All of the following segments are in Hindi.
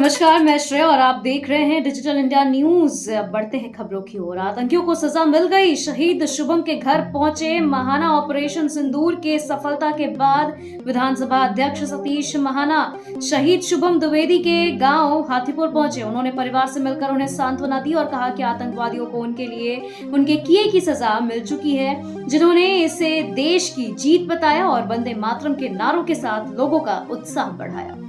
नमस्कार, मैं श्रेया और आप देख रहे हैं डिजिटल इंडिया न्यूज। बढ़ते हैं खबरों की ओर। आतंकियों को सजा मिल गई। शहीद शुभम के घर पहुंचे महाना। ऑपरेशन सिंदूर के सफलता के बाद विधानसभा अध्यक्ष सतीश महाना शहीद शुभम द्विवेदी के गांव हाथीपुर पहुंचे। उन्होंने परिवार से मिलकर उन्हें सांत्वना दी और कहा कि आतंकवादियों को उनके किए की सजा मिल चुकी है, जिन्होंने इसे देश की जीत बताया और वंदे मातरम के नारों के साथ लोगों का उत्साह बढ़ाया।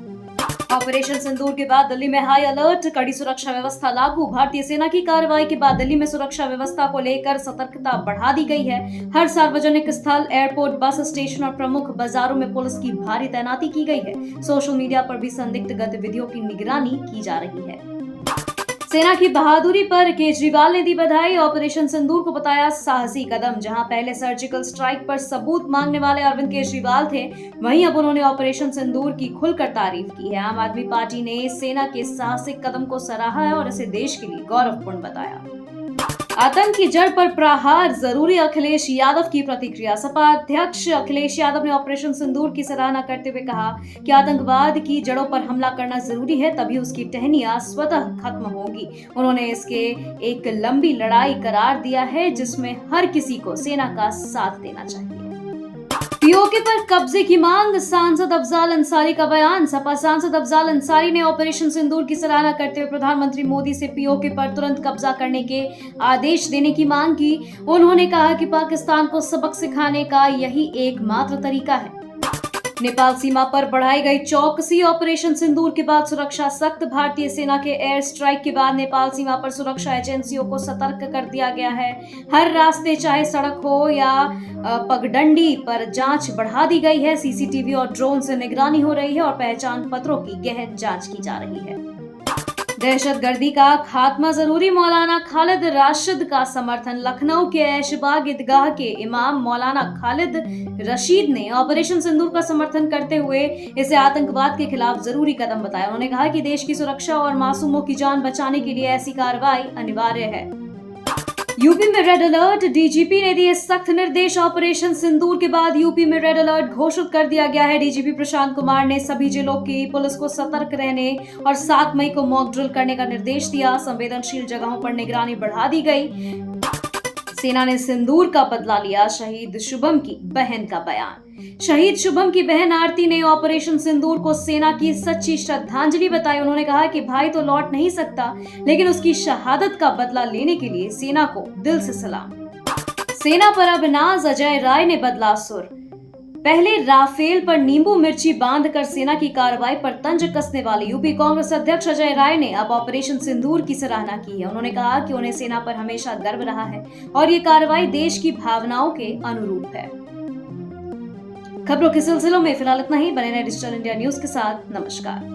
ऑपरेशन सिंदूर के बाद दिल्ली में हाई अलर्ट, कड़ी सुरक्षा व्यवस्था लागू। भारतीय सेना की कार्रवाई के बाद दिल्ली में सुरक्षा व्यवस्था को लेकर सतर्कता बढ़ा दी गई है। हर सार्वजनिक स्थल, एयरपोर्ट, बस स्टेशन और प्रमुख बाजारों में पुलिस की भारी तैनाती की गई है। सोशल मीडिया पर भी संदिग्ध गतिविधियों की निगरानी की जा रही है। सेना की बहादुरी पर केजरीवाल ने दी बधाई। ऑपरेशन सिंदूर को बताया साहसी कदम। जहां पहले सर्जिकल स्ट्राइक पर सबूत मांगने वाले अरविंद केजरीवाल थे, वहीं अब उन्होंने ऑपरेशन सिंदूर की खुलकर तारीफ की है। आम आदमी पार्टी ने सेना के साहसिक कदम को सराहा है और इसे देश के लिए गौरवपूर्ण बताया। आतंक की जड़ पर प्रहार जरूरी, अखिलेश यादव की प्रतिक्रिया। सपा अध्यक्ष अखिलेश यादव ने ऑपरेशन सिंदूर की सराहना करते हुए कहा कि आतंकवाद की जड़ों पर हमला करना जरूरी है, तभी उसकी टहनियां स्वतः खत्म होगी। उन्होंने इसके एक लंबी लड़ाई करार दिया है, जिसमें हर किसी को सेना का साथ देना चाहिए। पीओके पर कब्जे की मांग, सांसद अफजाल अंसारी का बयान। सपा सांसद अफजाल अंसारी ने ऑपरेशन सिंदूर की सराहना करते हुए प्रधानमंत्री मोदी से पीओके पर तुरंत कब्जा करने के आदेश देने की मांग की। उन्होंने कहा कि पाकिस्तान को सबक सिखाने का यही एकमात्र तरीका है। नेपाल सीमा पर बढ़ाई गई चौकसी। ऑपरेशन सिंदूर के बाद सुरक्षा सख्त। भारतीय सेना के एयर स्ट्राइक के बाद नेपाल सीमा पर सुरक्षा एजेंसियों को सतर्क कर दिया गया है। हर रास्ते, चाहे सड़क हो या पगडंडी पर, जांच बढ़ा दी गई है। सीसीटीवी और ड्रोन से निगरानी हो रही है और पहचान पत्रों की गहन जांच की जा रही है। दहशतगर्दी का खात्मा जरूरी, मौलाना खालिद राशिद का समर्थन। लखनऊ के ऐशबाग ईदगाह के इमाम मौलाना खालिद रशीद ने ऑपरेशन सिंदूर का समर्थन करते हुए इसे आतंकवाद के खिलाफ जरूरी कदम बताया। उन्होंने कहा कि देश की सुरक्षा और मासूमों की जान बचाने के लिए ऐसी कार्रवाई अनिवार्य है। यूपी में रेड अलर्ट, डीजीपी ने दिए सख्त निर्देश। ऑपरेशन सिंदूर के बाद यूपी में रेड अलर्ट घोषित कर दिया गया है। डीजीपी प्रशांत कुमार ने सभी जिलों की पुलिस को सतर्क रहने और 7 मई को मॉक ड्रिल करने का निर्देश दिया। संवेदनशील जगहों पर निगरानी बढ़ा दी गई। सेना ने सिंदूर का बदला लिया, शहीद शुभम की बहन का बयान। शहीद शुभम की बहन आरती ने ऑपरेशन सिंदूर को सेना की सच्ची श्रद्धांजलि बताई। उन्होंने कहा कि भाई तो लौट नहीं सकता, लेकिन उसकी शहादत का बदला लेने के लिए सेना को दिल से सलाम। सेना पर अब नाज, अजय राय ने बदला सुर। पहले राफेल पर नींबू मिर्ची बांधकर सेना की कार्रवाई पर तंज कसने वाले यूपी कांग्रेस अध्यक्ष अजय राय ने अब ऑपरेशन सिंदूर की सराहना की है। उन्होंने कहा कि उन्हें सेना पर हमेशा गर्व रहा है और ये कार्रवाई देश की भावनाओं के अनुरूप है। खबरों के सिलसिलों में फिलहाल इतना ही। बने रहे डिजिटल इंडिया न्यूज के साथ। नमस्कार।